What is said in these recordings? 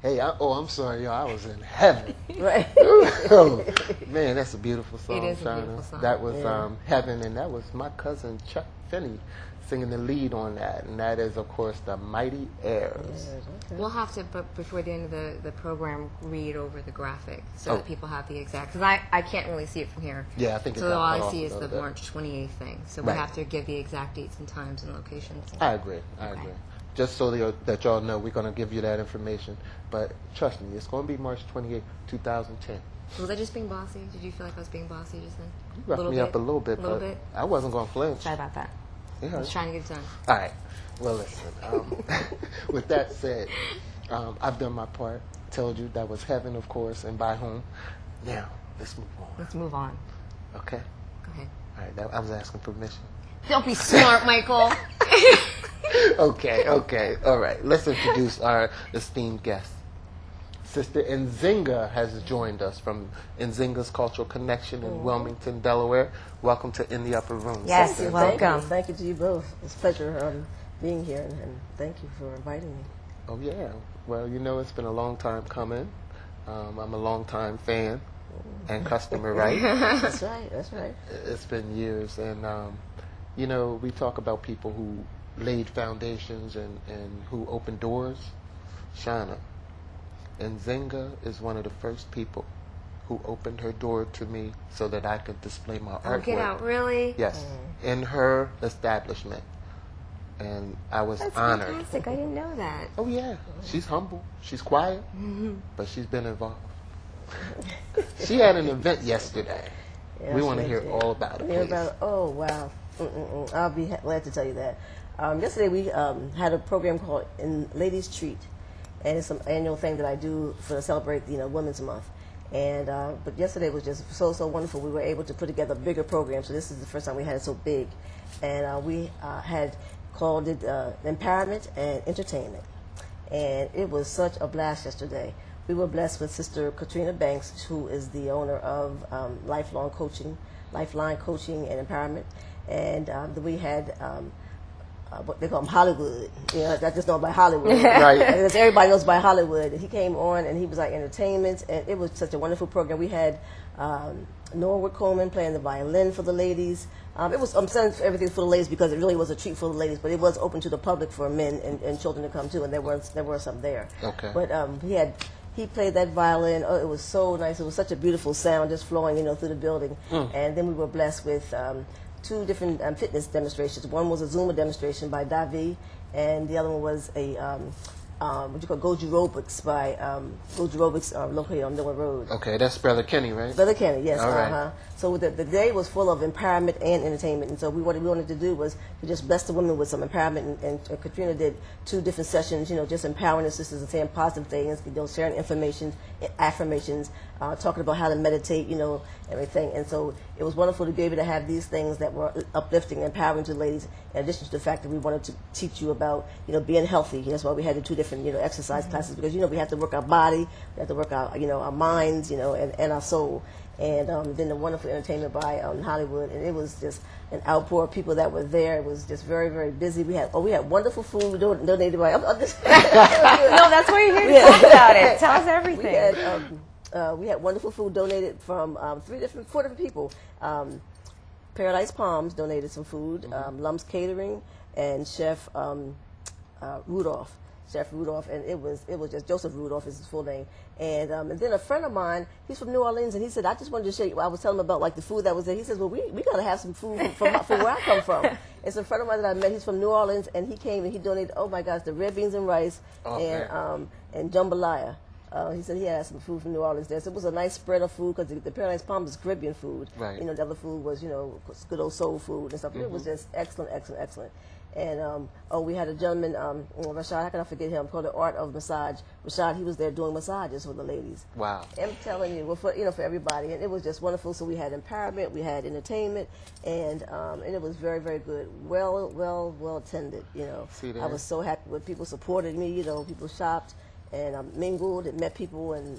Hey, I'm sorry, y'all. I was in heaven. Right. Oh, man, that's a beautiful song, It is a Shaana. beautiful song. That was Heaven, and that was my cousin Chuck Finney singing the lead on that. And that is, of course, the Mighty Airs. We'll have to, but before the end of the program, read over the graphic so Oh. that people have the exact. Because I can't really see it from here. Yeah, I think it so. got All cut I off see a is the little bit. March 28th thing. So we Right. have to give the exact dates and times and locations. I agree. I Okay. agree. Just so that y'all know, we're going to give you that information. But trust me, it's going to be March 28th, 2010. Was I just being bossy? Did you feel like I was being bossy just then? You roughed me up a little bit, but I wasn't going to flinch. Sorry about that. Yeah. I was trying to get it done. All right. Well, listen. With that said, I've done my part. Told you that was heaven, of course, and by whom. Now, let's move on. Let's move on. Okay? Go ahead. All right. I was asking permission. Don't be smart, Michael. Okay. All right. Let's introduce our esteemed guest. Sister Nzinga has joined us from Nzinga's Cultural Connection in Wilmington, Delaware. Welcome to In the Upper Room. Yes, Sister. welcome. Thank you to you both. It's a pleasure being here, and thank you for inviting me. Oh, yeah. Well, it's been a long time coming. I'm a long time fan and customer, right? That's right. It's been years. And, we talk about people who laid foundations and who opened doors. Shaana. Nzinga is one of the first people who opened her door to me so that I could display my artwork. Oh, get out, really? Yes, in her establishment. And I was That's honored. fantastic. I didn't know that. Oh, yeah. She's humble. She's quiet. But she's been involved. She had an event yesterday. Yes, We want to yes, hear yes. all about it, Hear please. about it? Oh, wow. I'll be glad to tell you that. Yesterday we had a program called In Ladies Treat, and it's an annual thing that I do to celebrate, Women's Month. And but yesterday was just so wonderful. We were able to put together a bigger program. So this is the first time we had it so big, and we had called it Empowerment and Entertainment, and it was such a blast yesterday. We were blessed with Sister Katrina Banks, who is the owner of Lifeline Coaching and Empowerment, and we had. What they call him Hollywood. I just know about Hollywood. Right. Because everybody knows about Hollywood. And he came on and he was like entertainment, and it was such a wonderful program. We had Norwood Coleman playing the violin for the ladies. It was I'm saying everything for the ladies because it really was a treat for the ladies, but it was open to the public for men and children to come too, and there were some there. Okay. But he played that violin. Oh, it was so nice. It was such a beautiful sound just flowing, through the building. And then we were blessed with two different fitness demonstrations. One was a Zumba demonstration by Davi, and the other one was a Goju Aerobics by Goju Aerobics located on Miller Road. Okay, that's Brother Kenny, right? Brother Kenny, yes. All right. So the day was full of empowerment and entertainment, and so what we wanted to do was to just bless the women with some empowerment, and Katrina did two different sessions, just empowering the sisters and saying positive things, sharing information, affirmations, talking about how to meditate, everything. And so it was wonderful to be able to have these things that were uplifting, empowering to the ladies, in addition to the fact that we wanted to teach you about, being healthy. That's why we had the two different, exercise classes, because, we have to work our body, we have to work our, our minds, and our soul. And then the wonderful entertainment by Hollywood, and it was just an outpour of people that were there. It was just very, very busy. We had wonderful food donated by. No, that's why you're here to talk about it. Tell us everything. We had wonderful food donated from four different people. Paradise Palms donated some food. Lum's Catering and Chef Rudolph. And it was just Joseph Rudolph is his full name. And then a friend of mine, he's from New Orleans, and he said, I just wanted to show you. I was telling him about the food that was there. He says, well, we got to have some food from where I come from. It's a friend of mine that I met. He's from New Orleans, and he came and he donated. Oh my gosh, the red beans and rice and jambalaya. He said he had some food from New Orleans there. So it was a nice spread of food because the Paradise Palms is Caribbean food. Right. The other food was good old soul food and stuff. It was just excellent. And we had a gentleman, Rashad, how can I forget him, called The Art of Massage. Rashad, he was there doing massages for the ladies. Wow. I'm telling you, for everybody, and it was just wonderful. So we had empowerment, we had entertainment, and it was very, very good. Well attended. See that? I was so happy when people supported me. People shopped and mingled and met people, and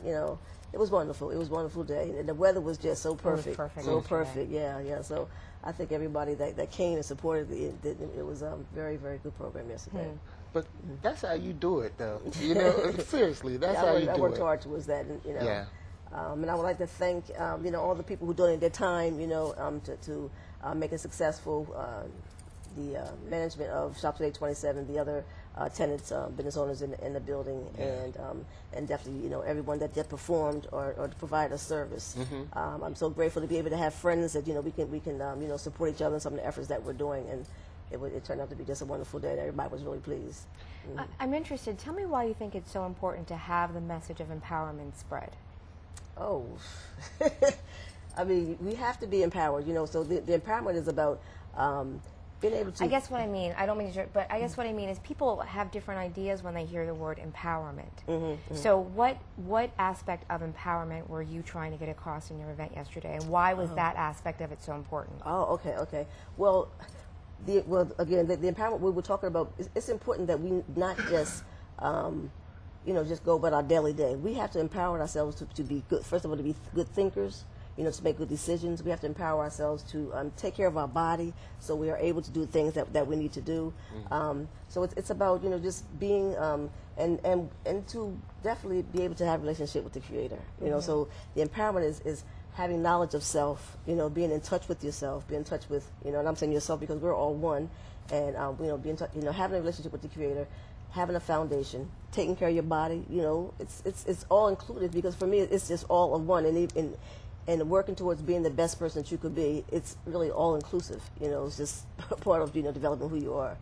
it was wonderful. It was a wonderful day, and the weather was just so perfect. So perfect. Yeah. So I think everybody that came and supported it was a very, very good program yesterday. But that's how you do it, though. You know, seriously, that's how you do it. I worked hard towards that, and you know. Yeah. And I would like to thank you know, all the people who donated their time, you know, to make it successful. The management of Shop Today 27, the other tenants, business owners in the building, and definitely, you know, everyone that performed or provided a service. I'm so grateful to be able to have friends that, you know, we can you know, support each other in some of the efforts that we're doing, and it turned out to be just a wonderful day. And everybody was really pleased. I'm interested. Tell me why you think it's so important to have the message of empowerment spread. Oh, I mean, we have to be empowered, you know. So the empowerment is about being able to. I guess what I mean, I don't mean to, but I guess what I mean is people have different ideas when they hear the word empowerment. So what aspect of empowerment were you trying to get across in your event yesterday, and why was that aspect of it so important? Oh, okay. Well, again, the empowerment we were talking about, it's important that we not just, you know, just go about our daily day. We have to empower ourselves to be good. First of all, to be good thinkers. You know, to make good decisions. We have to empower ourselves to take care of our body, so we are able to do things that we need to do. So it's about, you know, just being and to definitely be able to have a relationship with the Creator. You know, so the empowerment is having knowledge of self. You know, being in touch with yourself, being in touch with, you know, and I'm saying yourself because we're all one, and you know, being you know, having a relationship with the Creator, having a foundation, taking care of your body. You know, it's all included, because for me it's just all of one, and working towards being the best person that you could be, it's really all inclusive. You know, it's just part of, you know, developing who you are.